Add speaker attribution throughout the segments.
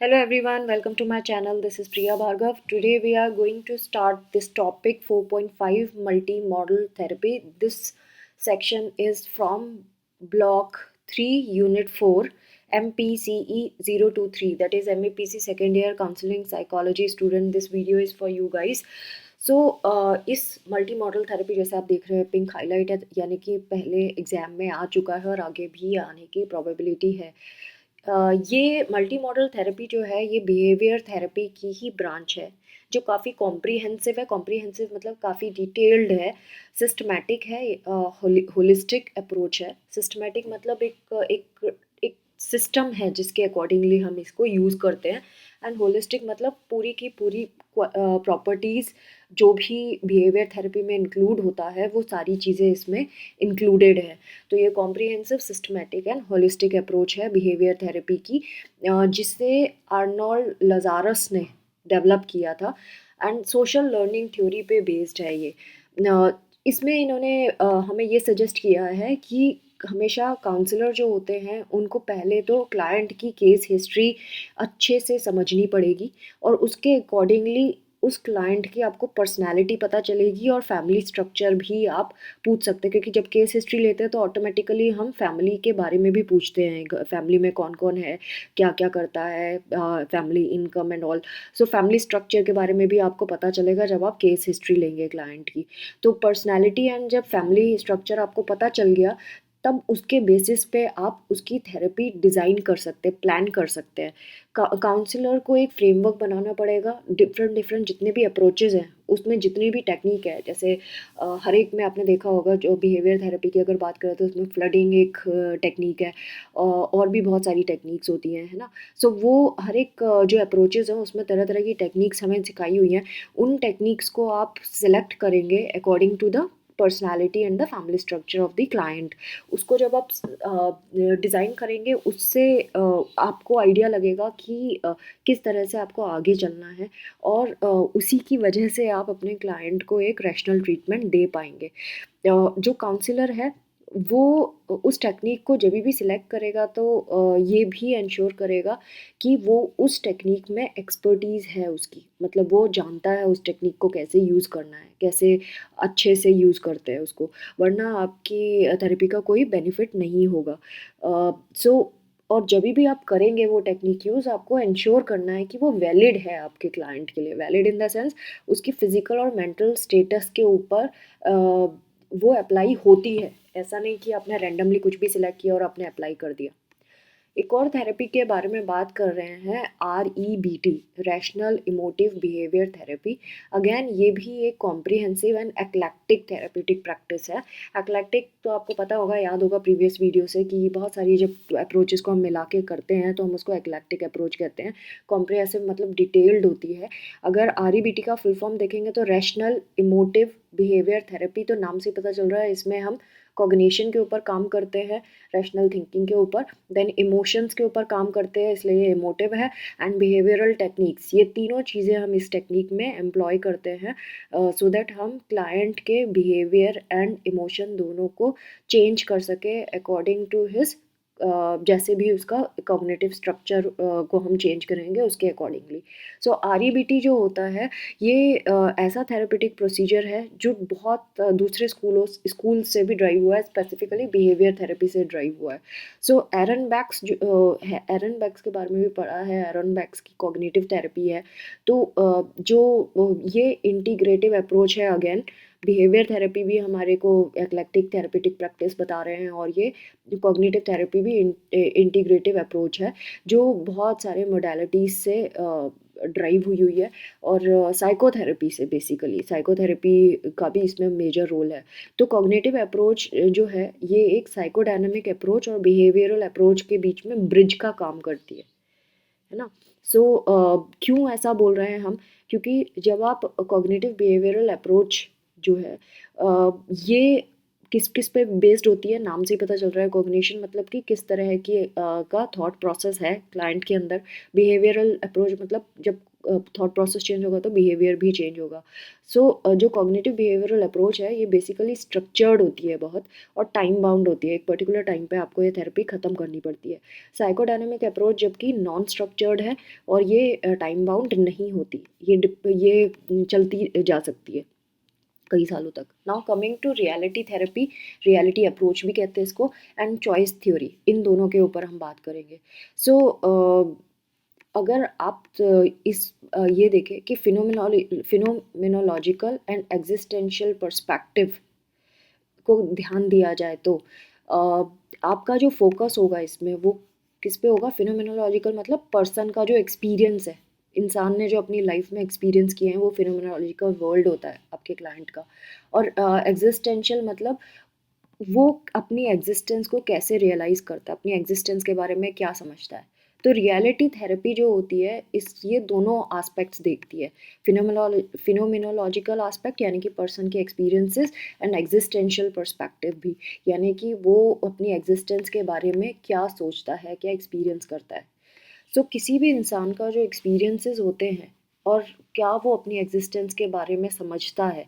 Speaker 1: Hello everyone, welcome to my channel. This is Priya Bhargav. Today we are going to start this topic 4.5 multi-modal therapy. This section is from block 3 unit 4 MPCE 023, that is MEPC second year counseling psychology student. This video is for you guys. इस multi modal therapy जैसे आप देख रहे हैं pink highlight है, यानी कि पहले एग्जाम में आ चुका है और आगे भी आने की प्रोबेबिलिटी है। ये मल्टी मॉडल थेरेपी जो है ये बिहेवियर थेरेपी की ही ब्रांच है, जो काफ़ी कॉम्प्रिहेंसिव है। कॉम्प्रिहेंसिव मतलब काफ़ी डिटेल्ड है, सिस्टमैटिक है, होलिस्टिक अप्रोच है। सिस्टमैटिक मतलब एक एक सिस्टम है जिसके अकॉर्डिंगली हम इसको यूज़ करते हैं। एंड होलिस्टिक मतलब पूरी की पूरी प्रॉपर्टीज़ जो भी बिहेवियर थेरेपी में इंक्लूड होता है वो सारी चीज़ें इसमें इंक्लूडेड है। तो ये comprehensive systematic and holistic approach है बिहेवियर थेरेपी की, जिसे आर्नोल्ड लजारस ने डेवलप किया था एंड सोशल लर्निंग थ्योरी पे बेस्ड है ये। इसमें इन्होंने हमें ये सजेस्ट किया है कि हमेशा काउंसलर जो होते हैं उनको पहले तो क्लाइंट की केस हिस्ट्री अच्छे से समझनी पड़ेगी और उसके अकॉर्डिंगली उस क्लाइंट की आपको पर्सनैलिटी पता चलेगी और फैमिली स्ट्रक्चर भी आप पूछ सकते हैं, क्योंकि जब केस हिस्ट्री लेते हैं तो ऑटोमेटिकली हम फैमिली के बारे में भी पूछते हैं, फैमिली में कौन कौन है, क्या क्या करता है, family income and all. So family structure के बारे में भी आपको पता चलेगा जब आप केस हिस्ट्री लेंगे क्लाइंट की। तो पर्सनैलिटी एंड जब फैमिली स्ट्रक्चर आपको पता चल गया तब उसके बेसिस पे आप उसकी थेरेपी डिज़ाइन कर सकते हैं, प्लान कर सकते हैं। काउंसलर को एक फ्रेमवर्क बनाना पड़ेगा, डिफरेंट डिफरेंट जितने भी अप्रोचेज़ हैं उसमें जितनी भी टेक्निक है, जैसे हर एक में आपने देखा होगा जो बिहेवियर थेरेपी की अगर बात करें तो उसमें फ्लडिंग एक टेक्निक है, और भी बहुत सारी टेक्निक्स होती हैं, है ना। सो वो हर एक जो अप्रोचेज़ हैं उसमें तरह तरह की टेक्निक्स हमें सिखाई हुई हैं। उन टेक्निक्स को आप सिलेक्ट करेंगे according to the personality and the family structure of the client. उसको जब आप डिज़ाइन करेंगे उससे आपको आइडिया लगेगा कि किस तरह से आपको आगे चलना है, और उसी की वजह से आप अपने क्लाइंट को एक रैशनल ट्रीटमेंट दे पाएंगे। जो काउंसलर है वो उस टेक्निक को जब भी सिलेक्ट करेगा तो ये भी इंश्योर करेगा कि वो उस टेक्निक में एक्सपर्टीज़ है उसकी, मतलब वो जानता है उस टेक्निक को कैसे यूज़ करना है, कैसे अच्छे से यूज़ करते हैं उसको, वरना आपकी थेरेपी का कोई बेनिफिट नहीं होगा। सो और जब भी आप करेंगे वो टेक्निक यूज़, आपको इंश्योर करना है कि वो वैलिड है आपके क्लाइंट के लिए। वैलिड इन द सेंस उसकी फिजिकल और मेंटल स्टेटस के ऊपर वो अप्लाई होती है। ऐसा नहीं कि आपने रैंडमली कुछ भी सिलेक्ट किया और आपने अप्लाई कर दिया। एक और थेरेपी के बारे में बात कर रहे हैं, REBT, rational emotive behaviour therapy. Again ये भी एक कॉम्प्रिहेंसिव एंड एक्लैक्टिक थेरेप्यूटिक प्रैक्टिस है। एक्लैक्टिक तो आपको पता होगा, याद होगा प्रीवियस वीडियो से, कि बहुत सारी जब अप्रोचेस को हम मिला के करते हैं तो हम उसको एक्लैक्टिक अप्रोच कहते हैं। कॉम्प्रिहेंसिव मतलब डिटेल्ड होती है। अगर REBT का फुल फॉर्म देखेंगे तो रैशनल इमोटिव बिहेवियर थेरेपी, तो नाम से पता चल रहा है इसमें हम कॉग्निशन के ऊपर काम करते हैं, रैशनल थिंकिंग के ऊपर, देन इमोशंस के ऊपर काम करते हैं, इसलिए ये इमोटिव है, एंड बिहेवियरल टेक्निक्स, ये तीनों चीज़ें हम इस टेक्निक में एम्प्लॉय करते हैं सो दैट हम क्लाइंट के बिहेवियर एंड इमोशन दोनों को चेंज कर सके अकॉर्डिंग टू हिज, जैसे भी उसका कॉग्निटिव स्ट्रक्चर को हम चेंज करेंगे उसके अकॉर्डिंगली। सो REBT जो होता है ये ऐसा थेरेपेटिक प्रोसीजर है जो बहुत दूसरे स्कूल से भी ड्राइव हुआ है, स्पेसिफिकली बिहेवियर थेरेपी से ड्राइव हुआ है। सो एरन बैक्स जो है, एरन बैक्स के बारे में भी पढ़ा है। एरन बैक्स की कॉग्निटिव थेरेपी है। तो ये इंटीग्रेटिव अप्रोच है। अगेन बिहेवियर थेरेपी भी हमारे को एक्लेक्टिक थेरेपेटिक प्रैक्टिस बता रहे हैं, और ये कॉग्निटिव थेरेपी भी इंटीग्रेटिव अप्रोच है जो बहुत सारे मोडालिटीज़ से ड्राइव हुई हुई है, और साइकोथेरेपी से, बेसिकली साइकोथेरेपी का भी इसमें मेजर रोल है। तो कॉग्निटिव अप्रोच जो है ये एक साइकोडायनामिक अप्रोच और बिहेवियरल अप्रोच के बीच में ब्रिज का काम करती है ना। सो क्यों ऐसा बोल रहे हैं हम, क्योंकि जब आप कॉग्निटिव बिहेवियरल अप्रोच जो है ये किस किस पे बेस्ड होती है, नाम से ही पता चल रहा है। कॉग्निशन मतलब कि किस तरह की का थॉट प्रोसेस है क्लाइंट के अंदर। बिहेवियरल अप्रोच मतलब जब थॉट प्रोसेस चेंज होगा तो बिहेवियर भी चेंज होगा। सो जो कॉग्निटिव बिहेवियरल अप्रोच है ये बेसिकली स्ट्रक्चर्ड होती है बहुत, और टाइम बाउंड होती है। एक पर्टिकुलर टाइम पे आपको ये थेरेपी ख़त्म करनी पड़ती है। साइकोडायनेमिक अप्रोच जबकि नॉन स्ट्रक्चर्ड है और ये टाइम बाउंड नहीं होती, ये चलती जा सकती है कई सालों तक। Now coming to reality therapy, reality approach भी कहते हैं इसको, एंड चॉइस थ्योरी, इन दोनों के ऊपर हम बात करेंगे। सो अगर आप ये देखें कि फिनोमिनोलॉजिकल एंड एग्जिस्टेंशियल पर्सपेक्टिव को ध्यान दिया जाए तो आपका जो फोकस होगा इसमें वो किस पे होगा? फिनोमिनोलॉजिकल मतलब पर्सन का जो एक्सपीरियंस है, इंसान ने जो अपनी लाइफ में एक्सपीरियंस किए हैं, वो फिनोमिनोलॉजिकल वर्ल्ड होता है आपके क्लाइंट का। और एग्जिस्टेंशियल मतलब वो अपनी एग्जिस्टेंस को कैसे रियलाइज़ करता है, अपनी एग्जिस्टेंस के बारे में क्या समझता है। तो रियलिटी थेरेपी जो होती है ये दोनों एस्पेक्ट्स देखती है। फिनोमिनोलॉजिकल एस्पेक्ट यानी कि पर्सन के एक्सपीरियंसेस, एंड एग्जिस्टेंशियल पर्सपेक्टिव भी, यानी कि वो अपनी एग्जिस्टेंस के बारे में क्या सोचता है, क्या एक्सपीरियंस करता है। सो किसी भी इंसान का जो एक्सपीरियंसेस होते हैं और क्या वो अपनी एग्जिस्टेंस के बारे में समझता है,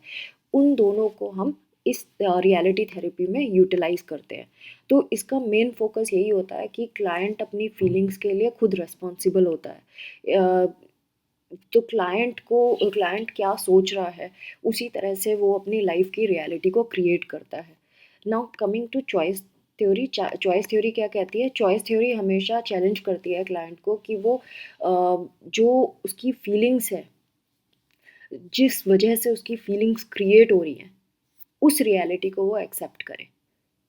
Speaker 1: उन दोनों को हम इस रियलिटी थेरेपी में यूटिलाइज करते हैं। तो इसका मेन फोकस यही होता है कि क्लाइंट अपनी फीलिंग्स के लिए खुद रिस्पॉन्सिबल होता है। तो क्लाइंट क्या सोच रहा है, उसी तरह से वो अपनी लाइफ की रियलिटी को क्रिएट करता है। Now coming to choice theory, choice theory क्या कहती है? चॉइस थ्योरी हमेशा चैलेंज करती है क्लाइंट को कि वो जो उसकी फीलिंग्स है, जिस वजह से उसकी फीलिंग्स क्रिएट हो रही हैं, उस रियलिटी को वो एक्सेप्ट करे।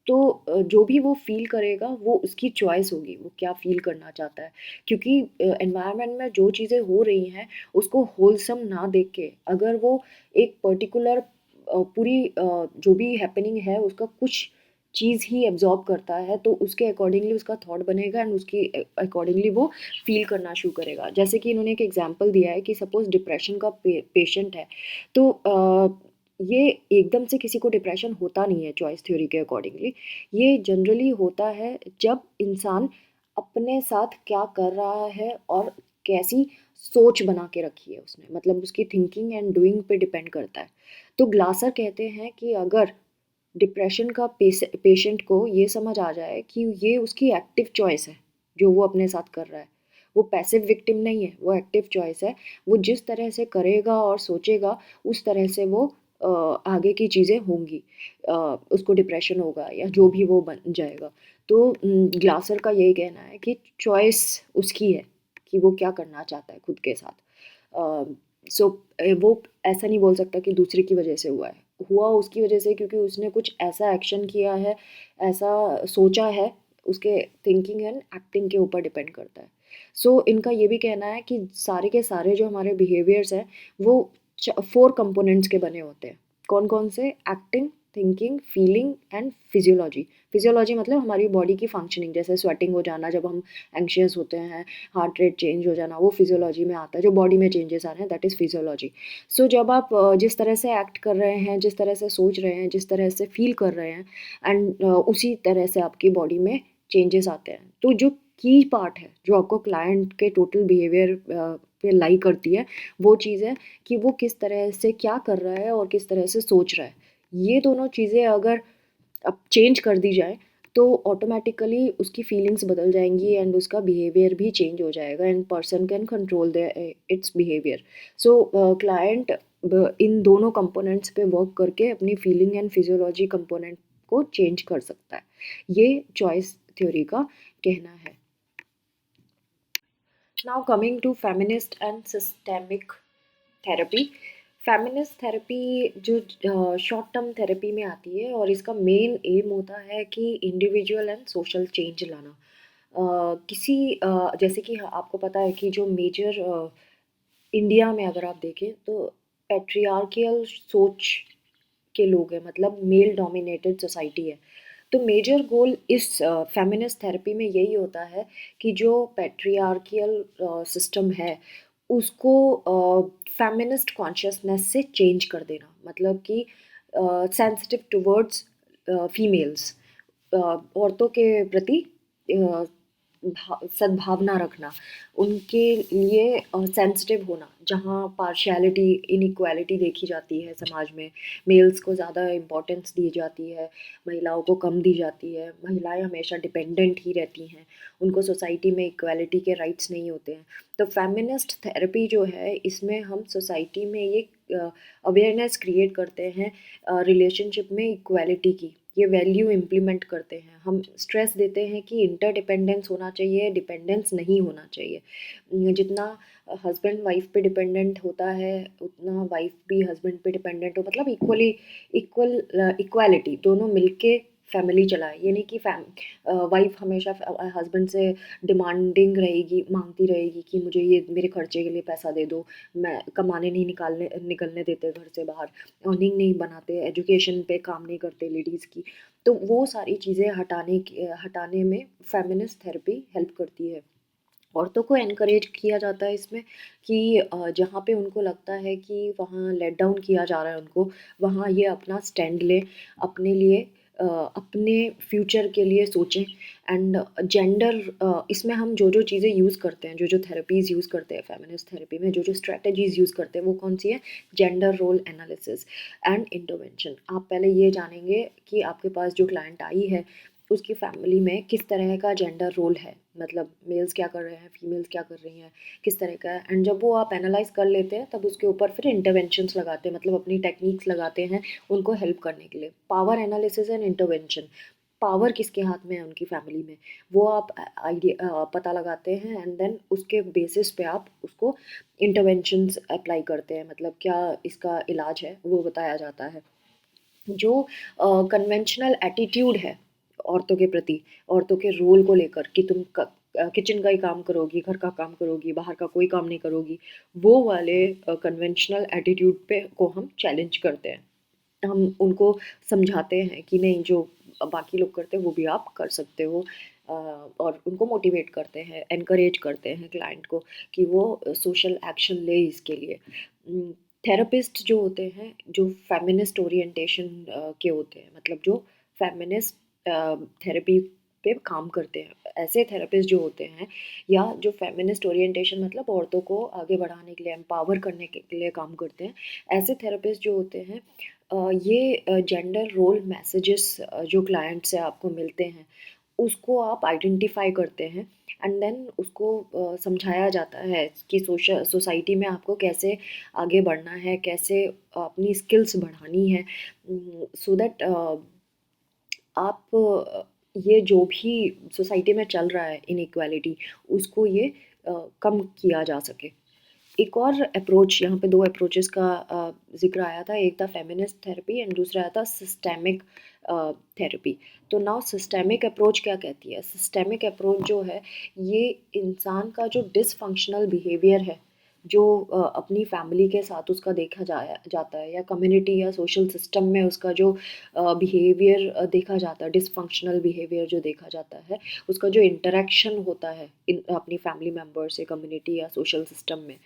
Speaker 1: तो जो भी वो फ़ील करेगा वो उसकी चॉइस होगी, वो क्या फ़ील करना चाहता है। क्योंकि एनवायरनमेंट में जो चीज़ें हो रही हैं उसको होलसम ना देख के, अगर वो एक पर्टिकुलर जो भी हैपनिंग है उसका कुछ चीज़ ही एब्ज़ॉर्ब करता है, तो उसके अकॉर्डिंगली उसका थॉट बनेगा एंड उसकी अकॉर्डिंगली वो फ़ील करना शुरू करेगा। जैसे कि इन्होंने एक एग्ज़ाम्पल दिया है कि सपोज़ डिप्रेशन का पेशेंट है, तो ये एकदम से किसी को डिप्रेशन होता नहीं है चॉइस थ्योरी के अकॉर्डिंगली। ये जनरली होता है जब इंसान अपने साथ क्या कर रहा है और कैसी सोच बना के रखी है उसने, मतलब उसकी थिंकिंग एंड डूइंग पे डिपेंड करता है। तो ग्लासर कहते हैं कि अगर डिप्रेशन का पेशेंट को ये समझ आ जाए कि ये उसकी एक्टिव चॉइस है जो वो अपने साथ कर रहा है, वो पैसिव विक्टिम नहीं है, वो एक्टिव चॉइस है। वो जिस तरह से करेगा और सोचेगा उस तरह से वो आगे की चीज़ें होंगी। उसको डिप्रेशन होगा या जो भी वो बन जाएगा। तो ग्लासर का यही कहना है कि चॉइस उसकी है कि वो क्या करना चाहता है खुद के साथ। सो वो ऐसा नहीं बोल सकता कि दूसरे की वजह से हुआ है। हुआ उसकी वजह से क्योंकि उसने कुछ ऐसा एक्शन किया है, ऐसा सोचा है, उसके थिंकिंग एंड एक्टिंग के ऊपर डिपेंड करता है। सो इनका ये भी कहना है कि सारे के सारे जो हमारे बिहेवियर्स हैं वो 4 कंपोनेंट्स के बने होते हैं। कौन-कौन से? Acting, thinking, feeling and physiology. Physiology मतलब हमारी बॉडी की फंक्शनिंग, जैसे स्वेटिंग हो जाना जब हम एंग्शियस होते हैं, हार्ट रेट चेंज हो जाना, वो फिजियोलॉजी में आता है। जो बॉडी में चेंजेस आ रहे हैं दैट इज़ फिजियोलॉजी। सो जब आप जिस तरह से एक्ट कर रहे हैं, जिस तरह से सोच रहे हैं, जिस तरह से फील कर रहे हैं, एंड उसी तरह से आपकी बॉडी में चेंजेस आते हैं। तो जो की पार्ट है जो आपको क्लाइंट के टोटल बिहेवियर पे लाई करती है, वो चीज़ है कि वो किस तरह से क्या कर रहा है और किस तरह से सोच रहा है। ये दोनों चीज़ें अगर अब चेंज कर दी जाए तो ऑटोमेटिकली उसकी फीलिंग्स बदल जाएंगी एंड उसका बिहेवियर भी चेंज हो जाएगा and person can control its behaviour. So client इन दोनों कंपोनेंट्स पे वर्क करके अपनी फीलिंग एंड फिजियोलॉजी कंपोनेंट को चेंज कर सकता है। ये चॉइस थ्योरी का कहना है। Now coming to feminist and systemic therapy. Feminist therapy जो शॉर्ट टर्म थेरेपी में आती है और इसका मेन एम होता है कि इंडिविजुअल एंड सोशल चेंज लाना। जैसे कि आपको पता है कि जो मेजर इंडिया में अगर आप देखें तो पैट्रियार्कियल सोच के लोग हैं, मतलब मेल डोमिनेटेड सोसाइटी है। तो मेजर गोल इस फेमिनिस्ट थेरेपी में यही होता है कि जो पैट्रियार्कियल सिस्टम है उसको फेमिनिस्ट कॉन्शियसनेस से चेंज कर देना, मतलब कि सेंसिटिव टुवर्ड्स फीमेल्स, औरतों के प्रति सद्भावना रखना, उनके लिए सेंसिटिव होना, जहाँ पार्शियलिटी, इनइक्वालिटी देखी जाती है समाज में, मेल्स को ज़्यादा इम्पोर्टेंस दी जाती है, महिलाओं को कम दी जाती है, महिलाएं हमेशा डिपेंडेंट ही रहती हैं, उनको सोसाइटी में इक्वालिटी के राइट्स नहीं होते हैं। तो फेमिनिस्ट थेरेपी जो है, इसमें हम सोसाइटी में ये अवेयरनेस क्रिएट करते हैं रिलेशनशिप में इक्वालिटी की, ये वैल्यू इम्प्लीमेंट करते हैं। हम स्ट्रेस देते हैं कि इंटरडिपेंडेंस होना चाहिए, डिपेंडेंस नहीं होना चाहिए। जितना हस्बैंड वाइफ पे डिपेंडेंट होता है, उतना वाइफ भी हस्बैंड पे डिपेंडेंट हो, मतलब इक्वालिटी, दोनों मिलके फैमिली चलाए। ये नहीं कि वाइफ हमेशा हस्बैंड से डिमांडिंग रहेगी, मांगती रहेगी कि मुझे ये मेरे खर्चे के लिए पैसा दे दो, मैं कमाने नहीं निकलने देते घर से बाहर, अर्निंग नहीं बनाते, एजुकेशन पे काम नहीं करते लेडीज़ की। तो वो सारी चीज़ें हटाने में फेमिनिस्ट थेरेपी हेल्प करती है। औरतों को एनकरेज किया जाता है इसमें कि जहाँ पे उनको लगता है कि वहाँ लेट डाउन किया जा रहा है उनको, वहाँ ये अपना स्टैंड लें, अपने लिए अपने फ्यूचर के लिए सोचें। एंड जेंडर, इसमें हम जो जो चीज़ें यूज़ करते हैं, जो जो थेरेपीज़ यूज़ करते हैं फेमिनिस्ट थेरेपी में, जो जो स्ट्रेटजीज़ यूज़ करते हैं, वो कौन सी है? Gender role analysis and intervention. आप पहले ये जानेंगे कि आपके पास जो क्लाइंट आई है, उसकी फैमिली में किस तरह का जेंडर रोल है, मतलब मेल्स क्या कर रहे हैं, फीमेल्स क्या कर रही हैं, किस तरह का है। एंड जब वो आप एनालाइज कर लेते हैं, तब उसके ऊपर फिर इंटरवेंशंस लगाते हैं, मतलब अपनी टेक्निक्स लगाते हैं उनको हेल्प करने के लिए। Power analysis and intervention, power किसके हाथ में है उनकी फैमिली में, वो आप आइडिया पता लगाते हैं, एंड देन उसके बेसिस पे आप उसको इंटरवेंशंस अप्लाई करते हैं, मतलब क्या इसका इलाज है वो बताया जाता है। जो कन्वेंशनल एटीट्यूड है औरतों के प्रति, औरतों के रोल को लेकर कि तुम किचन का ही काम करोगी, घर का काम करोगी, बाहर का कोई काम नहीं करोगी, वो वाले कन्वेंशनल एटीट्यूड पे को हम चैलेंज करते हैं। हम उनको समझाते हैं कि नहीं, जो बाकी लोग करते हैं वो भी आप कर सकते हो। और उनको मोटिवेट करते हैं, एनकरेज करते हैं क्लाइंट को कि वो सोशल एक्शन ले इसके लिए। थेरेपिस्ट जो होते हैं, जो फेमिनिस्ट ओरिएंटेशन के होते हैं, मतलब जो फेमिनिस्ट थेरेपी पे काम करते हैं, ऐसे थेरेपिस्ट जो होते हैं, या जो फेमिनिस्ट ओरिएंटेशन मतलब औरतों को आगे बढ़ाने के लिए, एम्पावर करने के लिए काम करते हैं, ऐसे थेरेपिस्ट जो होते हैं, ये जेंडर रोल मैसेजेस जो क्लाइंट से आपको मिलते हैं, उसको आप आइडेंटिफाई करते हैं, एंड देन उसको समझाया जाता है कि सोसाइटी में आपको कैसे आगे बढ़ना है, कैसे अपनी स्किल्स बढ़ानी है, सो दैट आप ये जो भी सोसाइटी में चल रहा है इनइक्वालिटी, उसको ये कम किया जा सके। एक और अप्रोच, यहाँ पे 2 अप्रोचेस का ज़िक्र आया था, एक था फेमिनिस्ट थेरेपी एंड दूसरा आया था सिस्टेमिक थेरेपी। तो नाउ सिस्टेमिक अप्रोच क्या कहती है? सिस्टेमिक अप्रोच जो है, ये इंसान का जो डिसफंक्शनल बिहेवियर है, जो अपनी फैमिली के साथ उसका देखा जाता है, या कम्युनिटी या सोशल सिस्टम में उसका जो बिहेवियर देखा जाता है, डिसफंक्शनल बिहेवियर जो देखा जाता है, उसका जो इंटरेक्शन होता है अपनी फैमिली मेम्बर से, कम्युनिटी या सोशल सिस्टम में,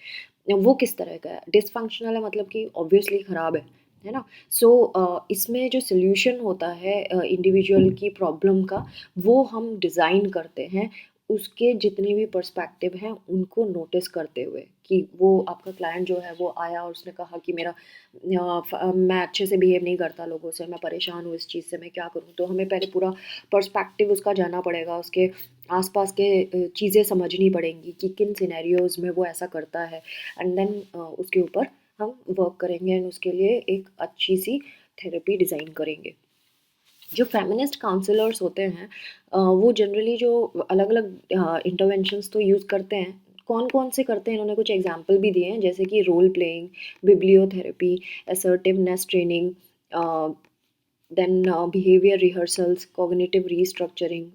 Speaker 1: वो किस तरह का है? डिसफंक्शनल है, मतलब कि ऑब्वियसली ख़राब है ना? सो इसमें जो सॉल्यूशन होता है इंडिविजुअल की प्रॉब्लम का, वो हम डिज़ाइन करते हैं उसके जितने भी पर्सपेक्टिव हैं उनको नोटिस करते हुए, कि वो आपका क्लाइंट जो है वो आया और उसने कहा कि मैं अच्छे से बिहेव नहीं करता लोगों से, मैं परेशान हूँ इस चीज़ से, मैं क्या करूँ? तो हमें पहले पूरा पर्सपेक्टिव उसका जानना पड़ेगा, उसके आसपास के चीज़ें समझनी पड़ेंगी कि किन सिनेरियोज़ में वो ऐसा करता है, एंड देन उसके ऊपर हम वर्क करेंगे एंड उसके लिए एक अच्छी सी थेरेपी डिज़ाइन करेंगे। जो फेमिनिस्ट काउंसलर्स होते हैं, वो जनरली जो अलग अलग इंटरवेंशंस तो यूज़ करते हैं। कौन कौन से करते हैं, इन्होंने कुछ एग्जांपल भी दिए हैं, जैसे कि role playing, bibliotherapy, assertiveness training, then behaviour rehearsals, cognitive restructuring,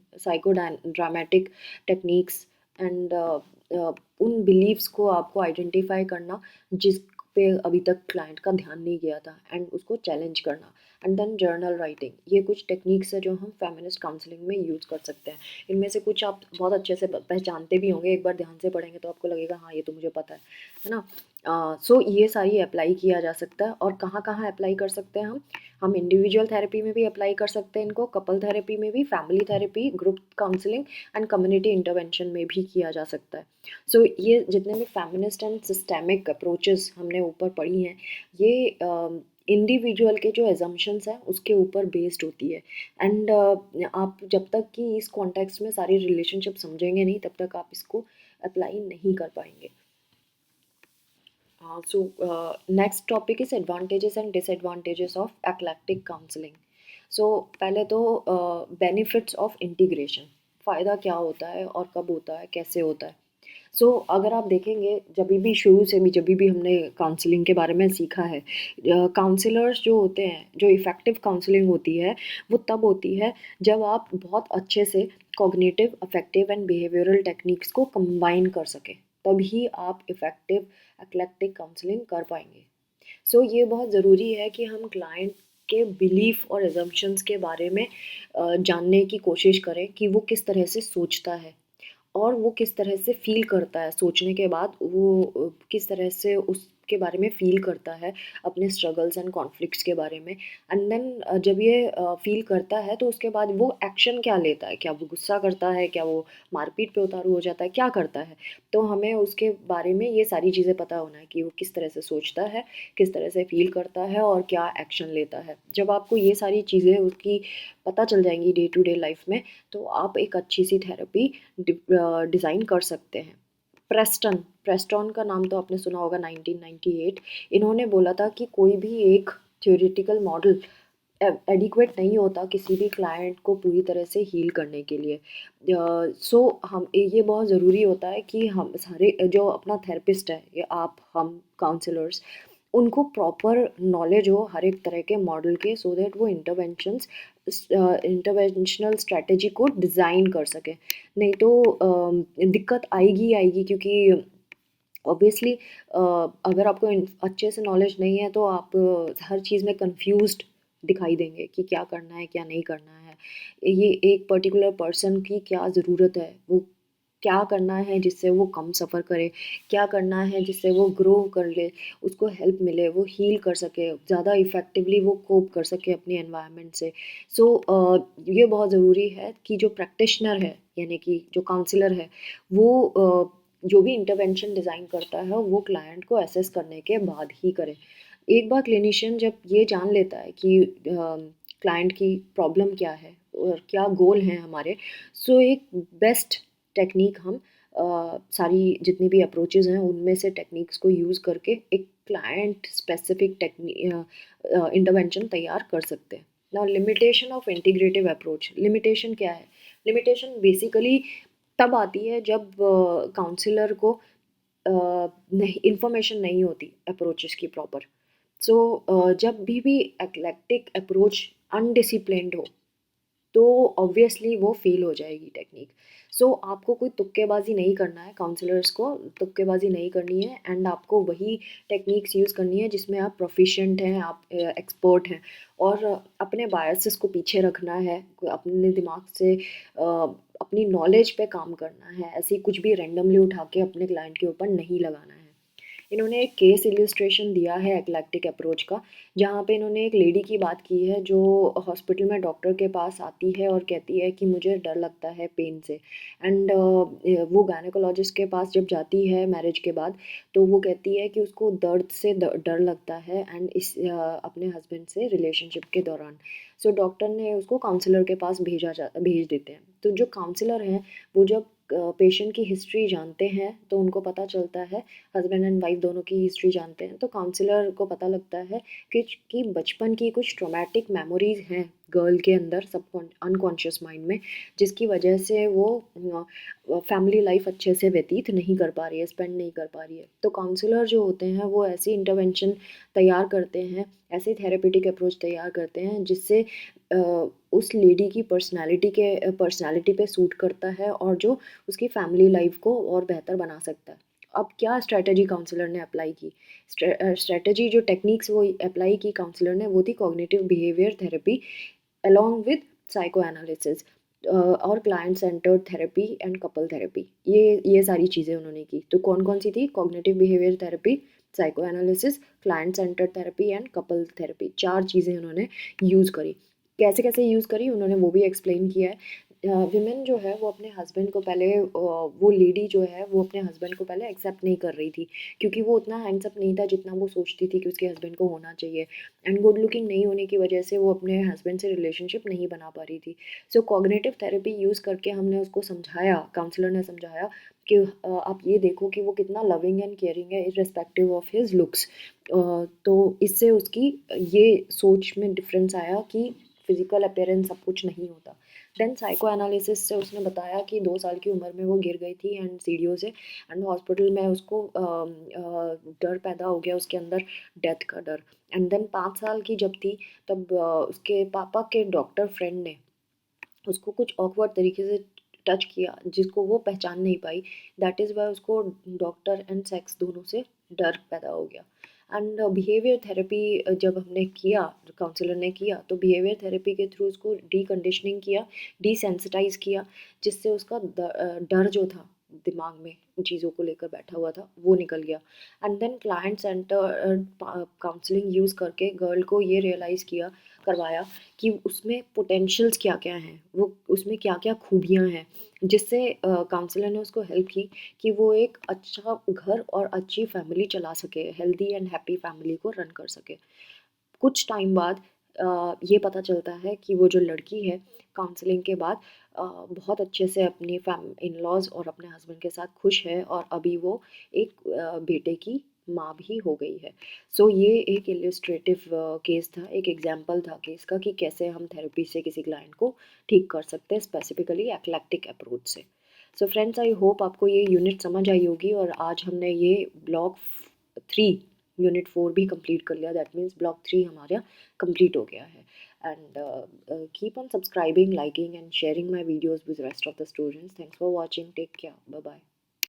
Speaker 1: dramatic techniques, and उन बिलीव्स को आपको आइडेंटिफाई करना जिस पे अभी तक क्लाइंट का ध्यान नहीं गया था, एंड उसको चैलेंज करना। And then journal writing. ये कुछ टेक्निक्स है जो हम फेमिनिस्ट काउंसलिंग में यूज़ कर सकते हैं। इनमें से कुछ आप बहुत अच्छे से पहचानते भी होंगे, एक बार ध्यान से पढ़ेंगे तो आपको लगेगा हाँ ये तो मुझे पता है ना। सो ये सारी अप्लाई किया जा सकता है। और कहाँ कहाँ अप्लाई कर सकते हैं हम इंडिविजुअल थेरेपी में भी अप्लाई कर सकते हैं इनको, कपल थेरेपी में भी, family therapy, group counselling and community intervention में भी किया जा सकता है। सो ये जितने भी फेमिनिस्ट एंड सिस्टेमिक अप्रोचेस हमने ऊपर पढ़ी हैं, ये इंडिविजुअल के जो एजम्पशंस हैं उसके ऊपर बेस्ड होती है। एंड आप जब तक कि इस कॉन्टेक्स्ट में सारी रिलेशनशिप समझेंगे नहीं, तब तक आप इसको अप्लाई नहीं कर पाएंगे। Next topic is advantages and disadvantages of eclectic counselling. So पहले तो बेनिफिट्स ऑफ इंटीग्रेशन, फ़ायदा क्या होता है और कब होता है, कैसे होता है। अगर आप देखेंगे, जब भी शुरू से भी जब भी हमने काउंसलिंग के बारे में सीखा है, काउंसलर्स जो होते हैं, जो इफ़ेक्टिव काउंसलिंग होती है वो तब होती है जब आप बहुत अच्छे से cognitive, affective and behavioural techniques को कंबाइन कर सकें, तभी आप इफ़ेक्टिव एक्लेक्टिक काउंसलिंग कर पाएंगे। ये बहुत ज़रूरी है कि हम क्लाइंट के बिलीफ और एजम्पशंस के बारे में जानने की कोशिश करें कि वो किस तरह से सोचता है और वो किस तरह से फ़ील करता है। सोचने के बाद वो किस तरह से उसके बारे में फ़ील करता है, अपने स्ट्रगल्स एंड कॉन्फ्लिक्ट्स के बारे में। एंड देन जब ये फ़ील करता है तो उसके बाद वो एक्शन क्या लेता है, क्या वो गुस्सा करता है, क्या वो मारपीट पे उतारू हो जाता है, क्या करता है। तो हमें उसके बारे में ये सारी चीज़ें पता होना है कि वो किस तरह से सोचता है, किस तरह से फ़ील करता है और क्या एक्शन लेता है। जब आपको ये सारी चीज़ें उसकी पता चल जाएंगी डे टू डे लाइफ में, तो आप एक अच्छी सी थेरेपी डिज़ाइन कर सकते हैं। प्रेस्टन का नाम तो आपने सुना होगा, 1998। इन्होंने बोला था कि कोई भी एक थ्योरेटिकल मॉडल एडिक्वेट नहीं होता किसी भी क्लाइंट को पूरी तरह से हील करने के लिए। हम ये बहुत ज़रूरी होता है कि हम सारे जो अपना थेरेपिस्ट है, ये आप, हम काउंसलर्स, उनको प्रॉपर नॉलेज हो हर एक तरह के मॉडल के, सो दैट वो इंटरवेंशनल स्ट्रेटेजी को डिज़ाइन कर सकें। नहीं तो दिक्कत आएगी ही आएगी, क्योंकि ऑब्वियसली अगर आपको अच्छे से नॉलेज नहीं है तो आप हर चीज़ में कंफ्यूज्ड दिखाई देंगे कि क्या करना है क्या नहीं करना है। ये एक पर्टिकुलर पर्सन की क्या ज़रूरत है, वो क्या करना है जिससे वो कम सफ़र करे, क्या करना है जिससे वो ग्रो कर ले, उसको हेल्प मिले, वो हील कर सके, ज़्यादा इफ़ेक्टिवली वो कोप कर सके अपनी एनवायरनमेंट से। ये बहुत ज़रूरी है कि जो प्रैक्टिशनर है, यानी कि जो काउंसलर है, वो जो भी इंटरवेंशन डिज़ाइन करता है वो क्लाइंट को असेस करने के बाद ही करे। एक बार क्लिनिशियन जब ये जान लेता है कि क्लाइंट की प्रॉब्लम क्या है और क्या गोल हैं हमारे, एक बेस्ट टेक्निक हम सारी जितनी भी अप्रोचेज़ हैं उनमें से टेक्निक्स को यूज़ करके एक क्लाइंट स्पेसिफिक इंटरवेंशन तैयार कर सकते हैं। Now limitation of integrative approach. Limitation क्या है? लिमिटेशन बेसिकली तब आती है जब काउंसलर को नहीं, इंफॉर्मेशन नहीं होती अप्रोचेस की प्रॉपर। जब भी एक्लेक्टिक अप्रोच अनडिसिप्लिन्ड हो, तो ऑब्वियसली वो फेल हो जाएगी टेक्निक। आपको कोई तुक्केबाजी नहीं करना है, काउंसलर्स को तुक्केबाजी नहीं करनी है, एंड आपको वही टेक्निक्स यूज़ करनी है जिसमें आप प्रोफिशिएंट हैं, आप एक्सपर्ट हैं। और अपने बायसेस को पीछे रखना है, अपने दिमाग से अपनी नॉलेज पे काम करना है, ऐसे ही कुछ भी रैंडमली उठा के अपने क्लाइंट के ऊपर नहीं लगाना है। इन्होंने एक केस इलस्ट्रेशन दिया है एक्लेक्टिक अप्रोच का, जहाँ पे इन्होंने एक लेडी की बात की है जो हॉस्पिटल में डॉक्टर के पास आती है और कहती है कि मुझे डर लगता है पेन से। एंड वो गायनेकोलॉजिस्ट के पास जब जाती है मैरिज के बाद, तो वो कहती है कि उसको दर्द से डर लगता है, एंड अपने हस्बैंड से रिलेशनशिप के दौरान। डॉक्टर ने उसको काउंसलर के पास भेज देते हैं। तो जो काउंसलर हैं, वो जब पेशेंट की हिस्ट्री जानते हैं तो उनको पता चलता है, हस्बैंड एंड वाइफ दोनों की हिस्ट्री जानते हैं, तो काउंसलर को पता लगता है कि बचपन की कुछ ट्रॉमेटिक मेमोरीज हैं गर्ल के अंदर, सब अनकॉन्शियस माइंड में, जिसकी वजह से वो फैमिली लाइफ अच्छे से व्यतीत नहीं कर पा रही है, स्पेंड नहीं कर पा रही है। तो काउंसलर जो होते हैं वो ऐसी इंटरवेंशन तैयार करते हैं, ऐसे थेरेपेटिक अप्रोच तैयार करते हैं जिससे उस लेडी की पर्सनालिटी पे सूट करता है और जो उसकी फैमिली लाइफ को और बेहतर बना सकता है। अब क्या स्ट्रेटजी काउंसलर ने अप्लाई की, स्ट्रेटजी जो टेक्निक्स वो अप्लाई की काउंसलर ने, वो थी cognitive behaviour therapy along with psychoanalysis और client centred therapy and couple therapy. ये सारी चीज़ें उन्होंने की। तो कौन कौन सी थी? Cognitive behaviour therapy, psycho analysis, client centred therapy and couple therapy. 4 चीज़ें उन्होंने यूज़ करी। कैसे कैसे यूज़ करी उन्होंने वो भी एक्सप्लेन किया है। विमेन जो है वो अपने हस्बैंड को पहले वो लेडी जो है वो अपने हस्बैंड को पहले एक्सेप्ट नहीं कर रही थी, क्योंकि वो उतना हैंडसम नहीं था जितना वो सोचती थी कि उसके हस्बैंड को होना चाहिए, एंड गुड लुकिंग नहीं होने की वजह से वो अपने हस्बैंड से रिलेशनशिप नहीं बना पा रही थी। सो कॉग्निटिव थेरेपी यूज़ करके हमने उसको समझाया, काउंसलर ने समझाया कि आप ये देखो कि वो कितना लविंग एंड केयरिंग है इर्रेस्पेक्टिव ऑफ हिज लुक्स। तो इससे उसकी ये सोच में डिफरेंस आया कि फिजिकल अपीयरेंस सब कुछ नहीं होता। देन साइको एनालिसिस से उसने बताया कि 2 साल की उम्र में वो गिर गई थी एंड सीढ़ियों से, एंड हॉस्पिटल में उसको डर पैदा हो गया उसके अंदर, डेथ का डर। एंड देन 5 साल की जब थी तब उसके पापा के डॉक्टर फ्रेंड ने उसको कुछ ऑकवर्ड तरीके से टच किया जिसको वो पहचान नहीं पाई। दैट इज़ वाई उसको डॉक्टर एंड सेक्स दोनों से डर पैदा हो गया। एंड बिहेवियर थेरेपी जब हमने किया, काउंसलर ने किया, तो बिहेवियर थेरेपी के थ्रू उसको डीकंडीशनिंग किया, डिसेंसिटाइज किया, जिससे उसका डर जो था दिमाग में चीज़ों को लेकर बैठा हुआ था वो निकल गया। And then client centre counselling use करके गर्ल को ये रियलाइज़ किया, करवाया कि उसमें पोटेंशियल्स क्या-क्या हैं, वो उसमें क्या-क्या खूबियाँ हैं, जिससे काउंसलर ने उसको हेल्प की कि वो एक अच्छा घर और अच्छी फैमिली चला सके, हेल्दी एंड हैप्पी फैमिली को रन कर सके। कुछ टाइम बाद ये पता चलता है कि वो जो लड़की है काउंसलिंग के बाद बहुत अच्छे से अपनी इन लॉज और अपने हस्बैंड के साथ खुश है, और अभी वो एक बेटे की माँ भी हो गई है। सो ये एक इलिस्ट्रेटिव केस था, एक एग्जाम्पल था केस का कि कैसे हम थेरेपी से किसी क्लाइंट को ठीक कर सकते हैं, स्पेसिफिकली एक्लेक्टिक अप्रोच से। सो फ्रेंड्स, आई होप आपको ये यूनिट समझ आई होगी, और आज हमने ये ब्लॉक 3 यूनिट 4 भी कंप्लीट कर लिया। दैट मीन्स ब्लॉक 3 हमारा कंप्लीट हो गया है। And keep on subscribing, liking and sharing my videos with rest of the students. Thanks for watching, take care, bye bye.